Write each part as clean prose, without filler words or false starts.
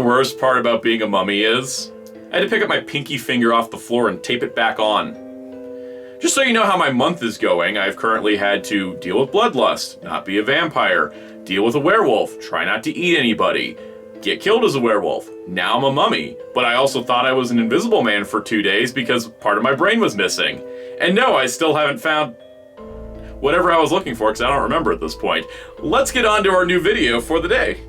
worst part about being a mummy is? I had to pick up my pinky finger off the floor and tape it back on. Just so you know how my month is going, I've currently had to deal with bloodlust, not be a vampire, deal with a werewolf, try not to eat anybody, get killed as a werewolf. Now I'm a mummy, but I also thought I was an invisible man for 2 days because part of my brain was missing. And no, I still haven't found whatever I was looking for because I don't remember at this point. Let's get on to our new video for the day.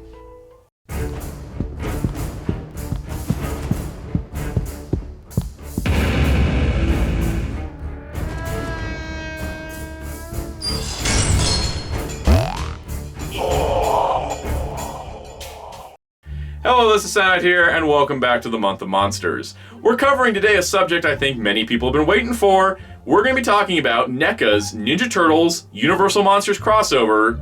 Hello, this is Soundout here, and welcome back to the Month of Monsters. We're covering today a subject I think many people have been waiting for. We're going to be talking about Neca's Ninja Turtles Universal Monsters crossover,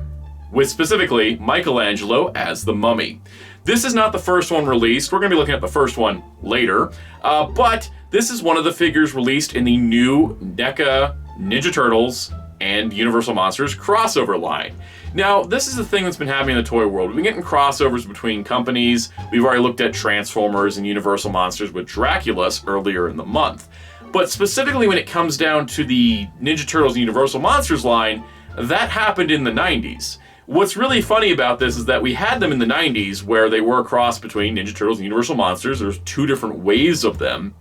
with specifically Michelangelo as the Mummy. This is not the first one released. We're going to be looking at the first one later, but this is one of the figures released in the new Neca Ninja Turtles and Universal Monsters crossover line. Now, this is the thing that's been happening in the toy world. We've been getting crossovers between companies. We've already looked at Transformers and Universal Monsters with Dracula's earlier in the month. But specifically when it comes down to the Ninja Turtles and Universal Monsters line, that happened in the 90s. What's really funny about this is that we had them in the 90s where they were a cross between Ninja Turtles and Universal Monsters. There's two different waves of them.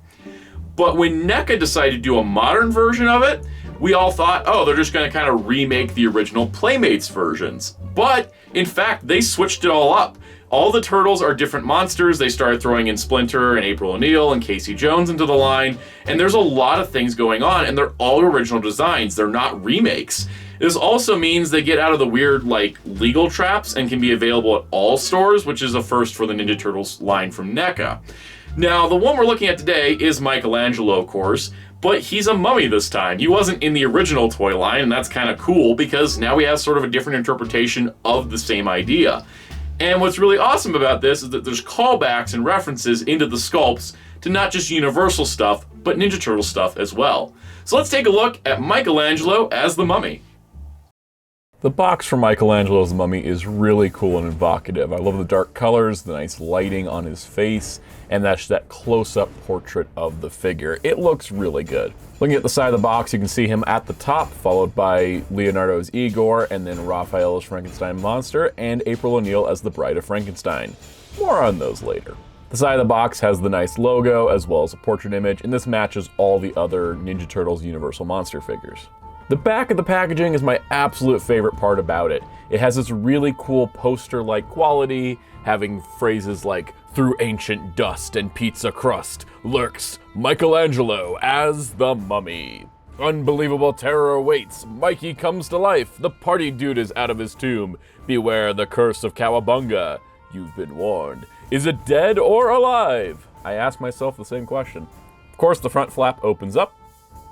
But when Neca decided to do a modern version of it, we all thought, oh, they're just going to kind of remake the original Playmates versions. But, in fact, they switched it all up. All the turtles are different monsters. They started throwing in Splinter and April O'Neil and Casey Jones into the line. And there's a lot of things going on, and they're all original designs. They're not remakes. This also means they get out of the weird, legal traps and can be available at all stores, which is a first for the Ninja Turtles line from Neca. Now, the one we're looking at today is Michelangelo, of course, but he's a mummy this time. He wasn't in the original toy line, and that's kind of cool because now we have sort of a different interpretation of the same idea. And what's really awesome about this is that there's callbacks and references into the sculpts to not just Universal stuff, but Ninja Turtle stuff as well. So let's take a look at Michelangelo as the Mummy. The box for Michelangelo as the Mummy is really cool and evocative. I love the dark colors, the nice lighting on his face, and that's that close-up portrait of the figure. It looks really good. Looking at the side of the box, you can see him at the top, followed by Leonardo's Igor, and then Raphael as Frankenstein Monster, and April O'Neil as the Bride of Frankenstein. More on those later. The side of the box has the nice logo, as well as a portrait image, and this matches all the other Ninja Turtles Universal Monster figures. The back of the packaging is my absolute favorite part about it. It has this really cool poster-like quality, having phrases like, "Through ancient dust and pizza crust lurks Michelangelo as the Mummy. Unbelievable terror awaits. Mikey comes to life. The party dude is out of his tomb. Beware the curse of Cowabunga. You've been warned. Is it dead or alive?" I asked myself the same question. Of course, the front flap opens up,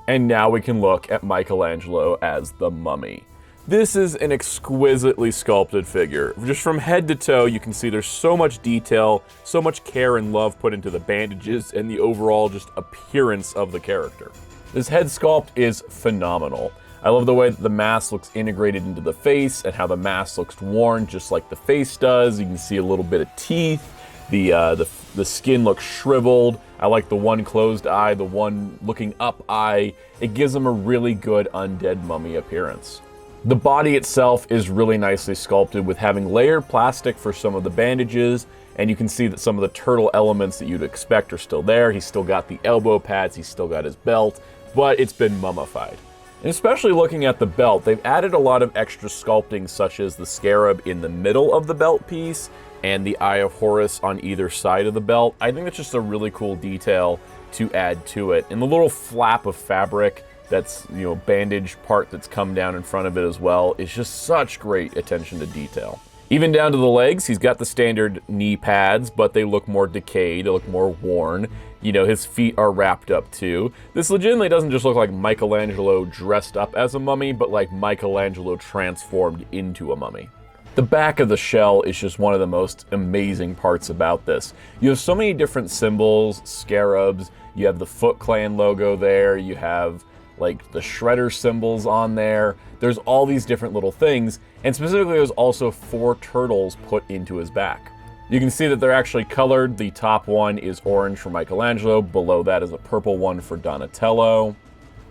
and now we can look at Michelangelo as the Mummy. This is an exquisitely sculpted figure. Just from head to toe, you can see there's so much detail, so much care and love put into the bandages and the overall just appearance of the character. This head sculpt is phenomenal. I love the way that the mask looks integrated into the face and how the mask looks worn just like the face does. You can see a little bit of teeth. The skin looks shriveled. I like the one closed eye, the one looking up eye. It gives him a really good undead mummy appearance. The body itself is really nicely sculpted with having layered plastic for some of the bandages, and you can see that some of the turtle elements that you'd expect are still there. He's still got the elbow pads, he's still got his belt, but it's been mummified. And especially looking at the belt, they've added a lot of extra sculpting, such as the scarab in the middle of the belt piece and the Eye of Horus on either side of the belt. I think that's just a really cool detail to add to it. And the little flap of fabric that's, bandage part that's come down in front of it as well is just such great attention to detail. Even down to the legs, he's got the standard knee pads, but they look more decayed, they look more worn. His feet are wrapped up too. This legitimately doesn't just look like Michelangelo dressed up as a mummy, but like Michelangelo transformed into a mummy. The back of the shell is just one of the most amazing parts about this. You have so many different symbols, scarabs, you have the Foot Clan logo there, you have the Shredder symbols on there. There's all these different little things, and specifically there's also 4 turtles put into his back. You can see that they're actually colored. The top one is orange for Michelangelo. Below that is a purple one for Donatello.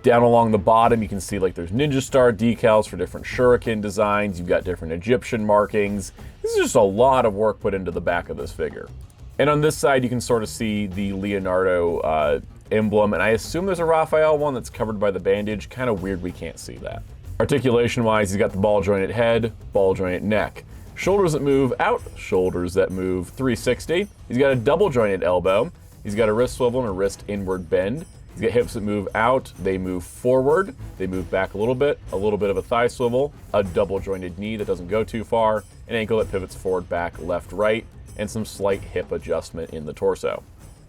Down along the bottom, you can see like there's ninja star decals for different shuriken designs. You've got different Egyptian markings. This is just a lot of work put into the back of this figure. And on this side, you can sort of see the Leonardo emblem, and I assume there's a Raphael one that's covered by the bandage. Kind of weird we can't see that. Articulation-wise, he's got the ball-jointed head, ball-jointed neck. Shoulders that move out, shoulders that move 360. He's got a double-jointed elbow. He's got a wrist swivel and a wrist inward bend. He's got hips that move out, they move forward, they move back a little bit of a thigh swivel, a double-jointed knee that doesn't go too far, an ankle that pivots forward, back, left, right, and some slight hip adjustment in the torso.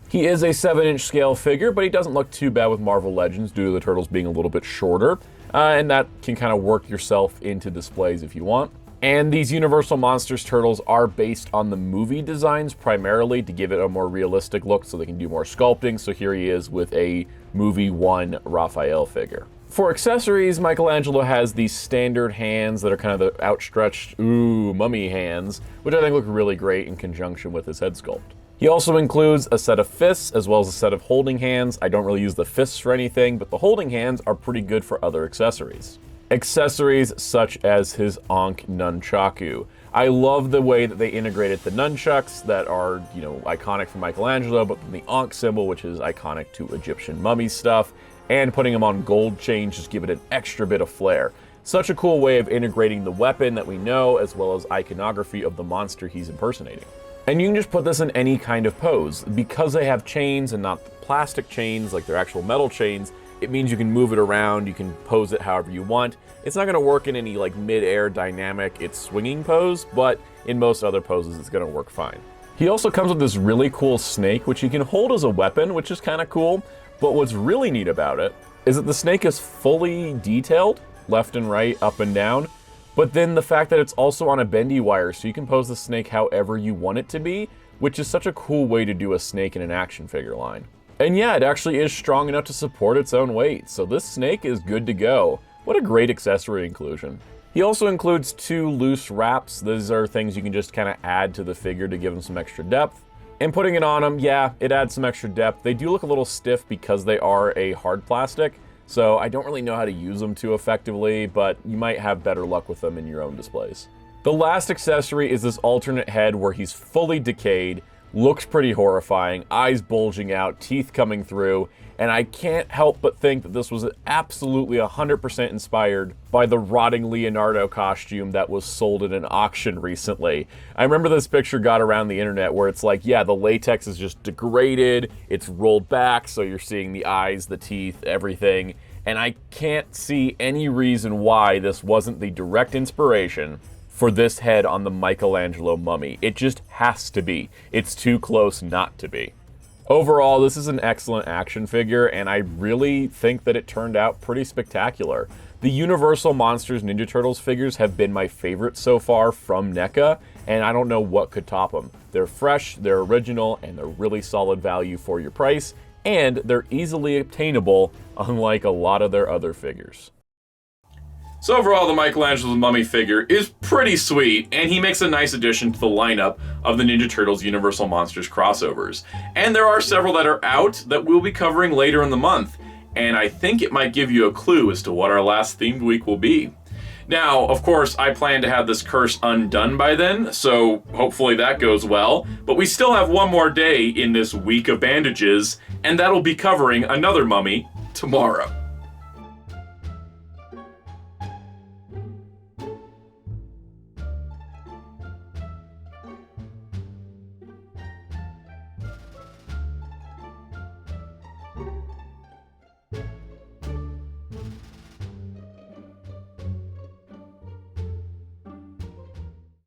He is a 7-inch scale figure, but he doesn't look too bad with Marvel Legends due to the turtles being a little bit shorter, and that can kind of work yourself into displays if you want. And these Universal Monsters turtles are based on the movie designs primarily to give it a more realistic look so they can do more sculpting. So here he is with a movie 1 Raphael figure. For accessories, Michelangelo has these standard hands that are kind of the outstretched, mummy hands, which I think look really great in conjunction with his head sculpt. He also includes a set of fists as well as a set of holding hands. I don't really use the fists for anything, but the holding hands are pretty good for other accessories. Accessories such as his Ankh Nunchaku. I love the way that they integrated the nunchucks that are, iconic for Michelangelo, but the Ankh symbol, which is iconic to Egyptian mummy stuff, and putting them on gold chains just give it an extra bit of flair. Such a cool way of integrating the weapon that we know, as well as iconography of the monster he's impersonating. And you can just put this in any kind of pose. Because they have chains and not the plastic chains like they're actual metal chains, it means you can move it around, you can pose it however you want. It's not gonna work in any like mid-air dynamic, it's swinging pose, but in most other poses it's gonna work fine. He also comes with this really cool snake, which you can hold as a weapon, which is kind of cool. But what's really neat about it is that the snake is fully detailed, left and right, up and down. But then the fact that it's also on a bendy wire, so you can pose the snake however you want it to be, which is such a cool way to do a snake in an action figure line. And yeah, it actually is strong enough to support its own weight, so this snake is good to go. What a great accessory inclusion. He also includes 2 loose wraps. These are things you can just kind of add to the figure to give him some extra depth. And putting it on him, yeah, it adds some extra depth. They do look a little stiff because they are a hard plastic, so I don't really know how to use them too effectively, but you might have better luck with them in your own displays. The last accessory is this alternate head where he's fully decayed, looks pretty horrifying, eyes bulging out, teeth coming through, and I can't help but think that this was absolutely 100% inspired by the rotting Leonardo costume that was sold at an auction recently. I remember this picture got around the internet where it's like, yeah, the latex is just degraded, it's rolled back, so you're seeing the eyes, the teeth, everything, and I can't see any reason why this wasn't the direct inspiration for this head on the Michelangelo mummy. It just has to be. It's too close not to be. Overall, this is an excellent action figure, and I really think that it turned out pretty spectacular. The Universal Monsters Ninja Turtles figures have been my favorite so far from Neca, and I don't know what could top them. They're fresh, they're original, and they're really solid value for your price, and they're easily obtainable, unlike a lot of their other figures. So overall, the Michelangelo Mummy figure is pretty sweet, and he makes a nice addition to the lineup of the Ninja Turtles Universal Monsters crossovers. And there are several that are out that we'll be covering later in the month, and I think it might give you a clue as to what our last themed week will be. Now, of course, I plan to have this curse undone by then, so hopefully that goes well, but we still have one more day in this week of bandages, and that'll be covering another mummy tomorrow.